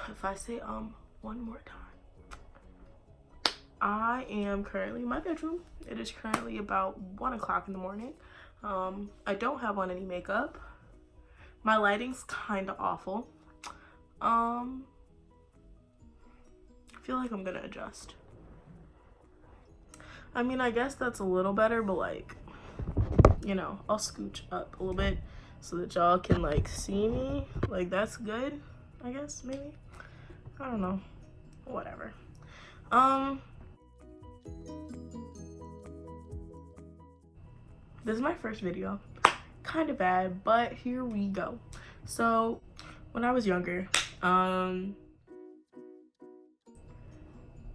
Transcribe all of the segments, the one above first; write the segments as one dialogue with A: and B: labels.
A: if I say one more time. I am currently in my bedroom. It is currently about 1 o'clock in the morning. I don't have on any makeup. My lighting's kind of awful. I feel like I'm gonna adjust. I mean, I guess that's a little better, but like, you know, I'll scooch up a little bit so that y'all can like see me. Like, that's good, I guess, maybe. I don't know. Whatever. This is my first video. Kind of bad, but here we go. So, when I was younger,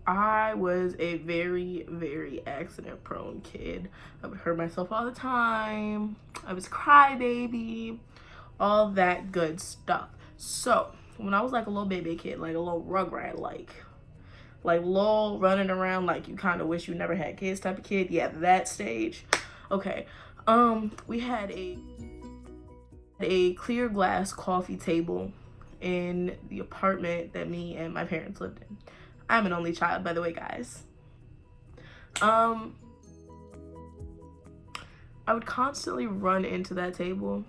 A: I was a very, very accident prone kid. I would hurt myself all the time. I was a crybaby, all that good stuff. So when I was like a little baby kid, like a little rugrat, like little running around like you kind of wish you never had kids type of kid, yeah, that stage. Okay, we had a clear glass coffee table in the apartment that me and my parents lived in. I'm an only child, by the way, guys. I would constantly run into that table.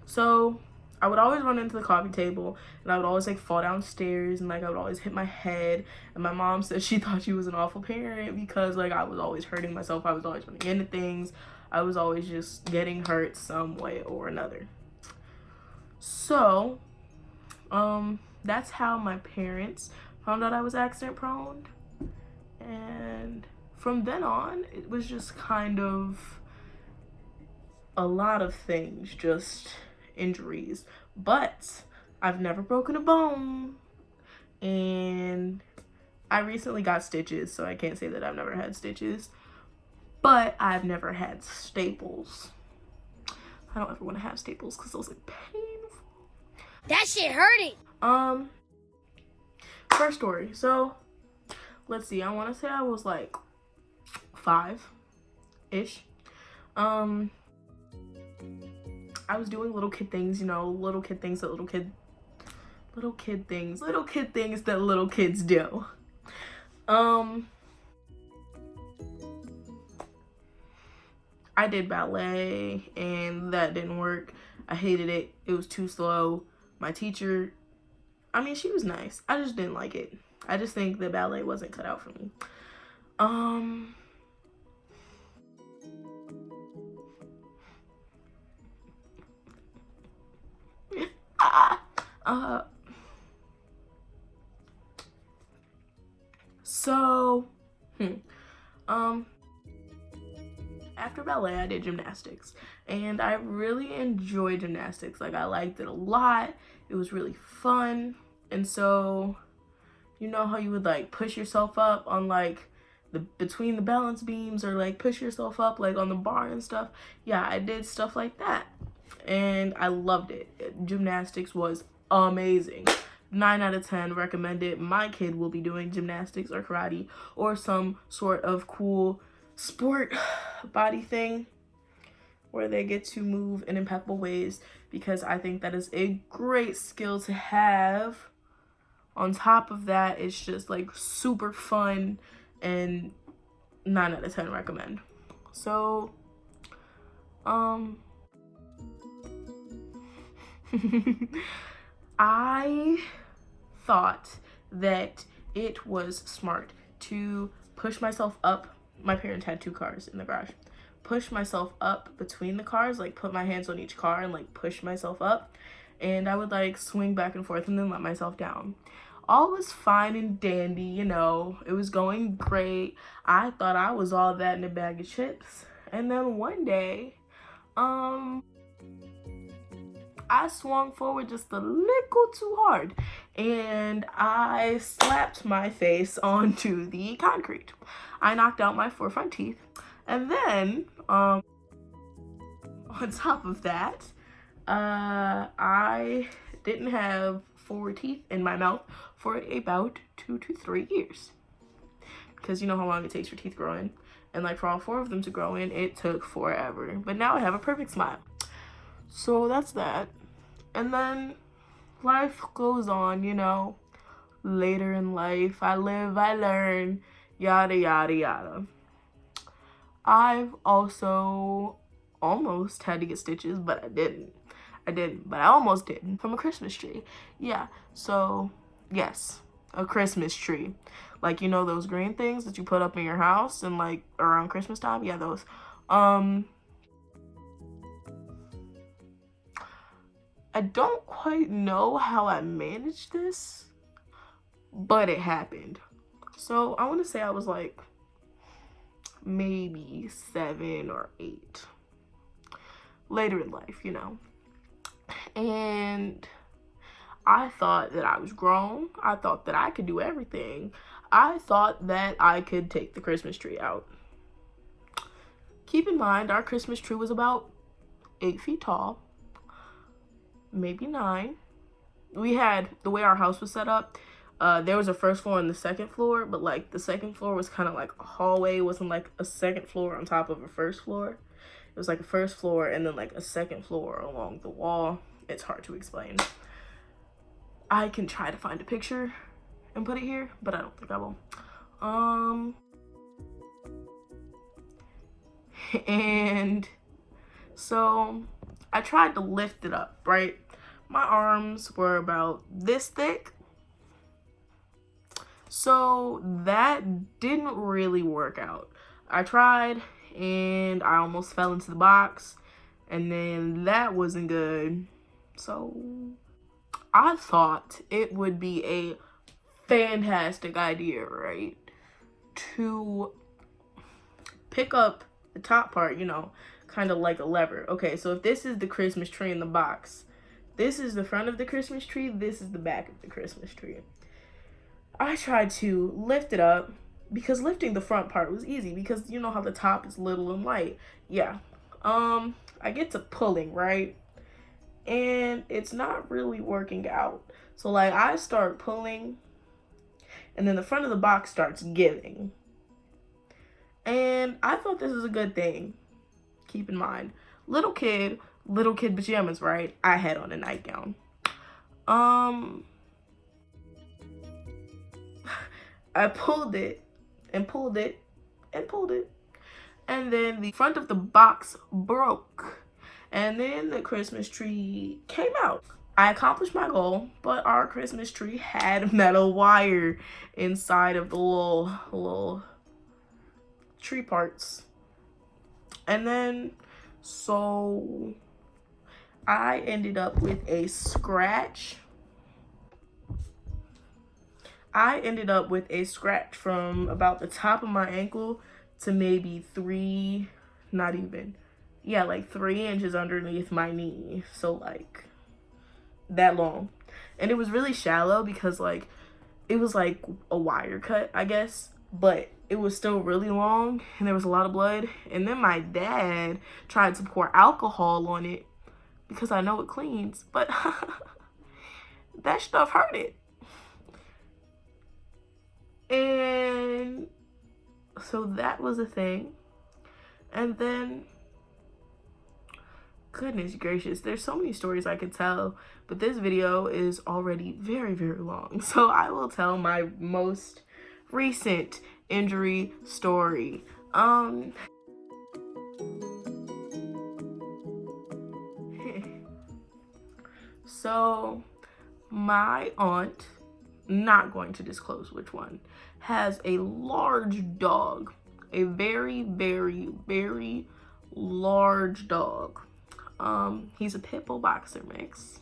A: So I would always run into the coffee table, and I would always like fall downstairs, and like I would always hit my head. And my mom said she thought she was an awful parent because like I was always hurting myself. I was always running into things. I was always just getting hurt some way or another. So, that's how my parents found out I was accident prone. And from then on, it was just kind of a lot of things, just injuries. But I've never broken a bone. And I recently got stitches, so I can't say that I've never had stitches. But I've never had staples. I don't ever want to have staples because those look painful.
B: That shit hurting.
A: First story. So, let's see. I want to say I was like 5-ish. I was doing little kid things, you know, little kid things that little kid things that little kids do. I did ballet and that didn't work. I hated it. It was too slow. My teacher, I mean, she was nice. I just didn't like it. I just think the ballet wasn't cut out for me. After ballet, I did gymnastics, and I really enjoyed gymnastics. Like, I liked it a lot. It was really fun. And so, you know how you would like push yourself up on like between the balance beams, or like push yourself up like on the bar and stuff? Yeah, I did stuff like that, and I loved it. Gymnastics was amazing. 9 out of 10 recommend it. My kid will be doing gymnastics or karate or some sort of cool sport body thing where they get to move in impeccable ways, because I think that is a great skill to have. On top of that, it's just like super fun, and 9 out of 10 recommend. So I thought that it was smart to push myself up. My parents had 2 cars in the garage. Push myself up between the cars, like put my hands on each car and like push myself up. And I would like swing back and forth and then let myself down. All was fine and dandy, you know. It was going great. I thought I was all that in a bag of chips. And then one day, I swung forward just a little too hard, and I slapped my face onto the concrete. I knocked out my 4 front teeth, and then on top of that, I didn't have 4 teeth in my mouth for about 2 to 3 years, because you know how long it takes for teeth grow in, and like for all 4 of them to grow in, it took forever. But now I have a perfect smile. So that's that. And then life goes on, you know. later in life. I live, I learn, yada, yada, yada. I've also almost had to get stitches, but I didn't. But I almost did from a Christmas tree. Yeah, so yes, a Christmas tree. Like, you know, those green things that you put up in your house and like around Christmas time? Yeah, those. I don't quite know how I managed this, but it happened. So I want to say I was like maybe 7 or 8 later in life, you know. And I thought that I was grown. I thought that I could do everything. I thought that I could take the Christmas tree out. Keep in mind, our Christmas tree was about 8 feet tall, maybe 9. We had, the way our house was set up, there was a first floor and the second floor, but like the second floor was kind of like a hallway. It wasn't like a second floor on top of a first floor. It was like a first floor and then like a second floor along the wall. It's hard to explain. I can try to find a picture and put it here, but I don't think I will. And so I tried to lift it up, right? My arms were about this thick. So that didn't really work out. I tried and I almost fell into the box, and then that wasn't good. So I thought it would be a fantastic idea, right? To pick up the top part, you know, kind of like a lever. Okay, so if this is the Christmas tree in the box, this is the front of the Christmas tree, this is the back of the Christmas tree. I tried to lift it up because lifting the front part was easy because you know how the top is little and light. Yeah. I get to pulling, right? And it's not really working out. So like I start pulling and then the front of the box starts giving. And I thought this was a good thing. Keep in mind, little kid pajamas, right? I had on a nightgown. I pulled it and pulled it and pulled it. And then the front of the box broke. And then the Christmas tree came out. I accomplished my goal, but our Christmas tree had metal wire inside of the little tree parts. And then, so I ended up with a scratch. From about the top of my ankle to maybe 3, not even, yeah, like 3 inches underneath my knee. So like that long. And it was really shallow because like it was like a wire cut, I guess, but it was still really long and there was a lot of blood. And then my dad tried to pour alcohol on it because I know it cleans, but that stuff hurt it. And so that was a thing. And then, goodness gracious, there's so many stories I could tell, but this video is already very, very long. So I will tell my most recent injury story. So my aunt, not going to disclose which one, has a large dog, a very, very, very large dog. He's a pit bull boxer mix.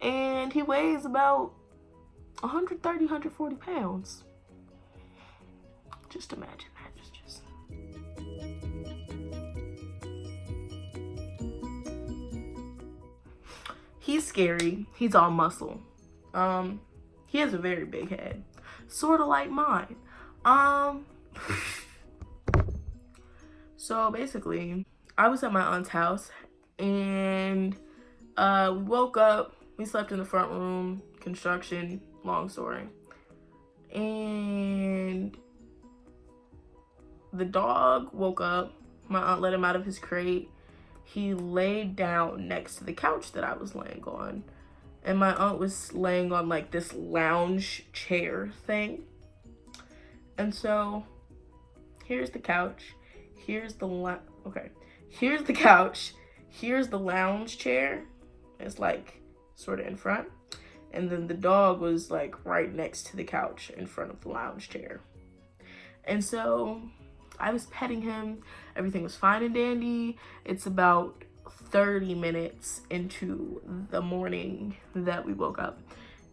A: And he weighs about 130, 140 pounds. Just imagine that. Just. He's scary. He's all muscle. He has a very big head, sort of like mine. So basically, I was at my aunt's house, and we woke up. We slept in the front room. Construction. Long story. And the dog woke up. My aunt let him out of his crate. He laid down next to the couch that I was laying on. And my aunt was laying on like this lounge chair thing. And so here's the couch. Here's the here's the couch. Here's the lounge chair. It's like sort of in front. And then the dog was like right next to the couch in front of the lounge chair. And so I was petting him. Everything was fine and dandy. It's about 30 minutes into the morning that we woke up.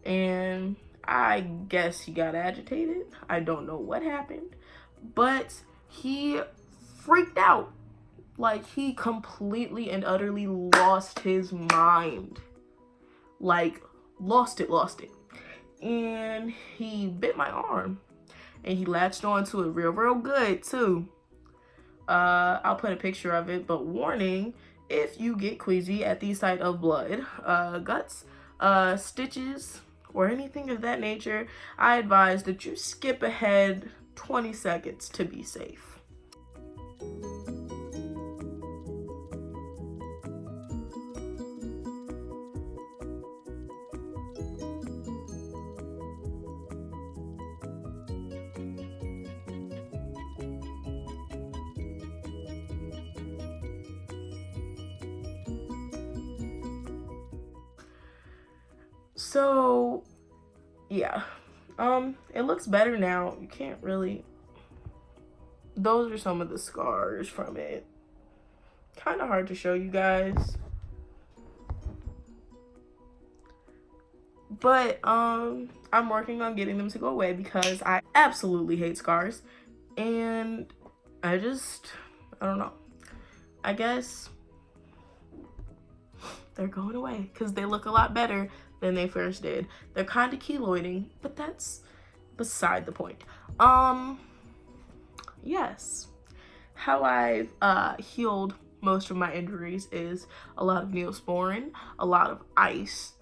A: And I guess he got agitated. I don't know what happened. But he freaked out. Like, he completely and utterly lost his mind. Like, lost it. And he bit my arm. And he latched onto it real good, too. I'll put a picture of it, but warning, if you get queasy at the sight of blood, guts, stitches, or anything of that nature, I advise that you skip ahead 20 seconds to be safe. So, yeah, it looks better now. You can't really, those are some of the scars from it. Kind of hard to show you guys. But, I'm working on getting them to go away because I absolutely hate scars. And I don't know. I guess they're going away because they look a lot better than they first did. They're kind of keloiding, but that's beside the point. Yes. How I've healed most of my injuries is a lot of Neosporin, a lot of ice,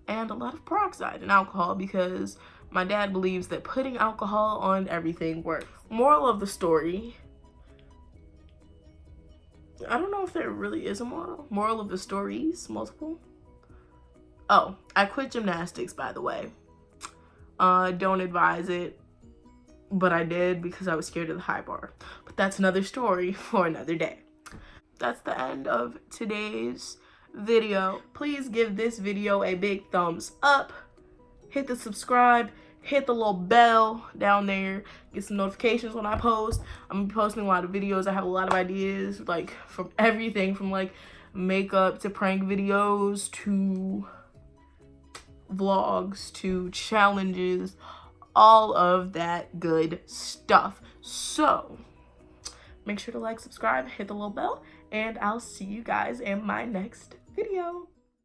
A: and a lot of peroxide and alcohol, because my dad believes that putting alcohol on everything works. Moral of the story, I don't know if there really is a moral. Moral of the stories, multiple. Oh, I quit gymnastics, by the way. Don't advise it, but I did because I was scared of the high bar. But that's another story for another day. That's the end of today's video. Please give this video a big thumbs up. Hit the subscribe. Hit the little bell down there. Get some notifications when I post. I'm gonna be posting a lot of videos. I have a lot of ideas, like from everything from like makeup to prank videos to vlogs to challenges, all of that good stuff. So make sure to like, subscribe, hit the little bell, and I'll see you guys in my next video.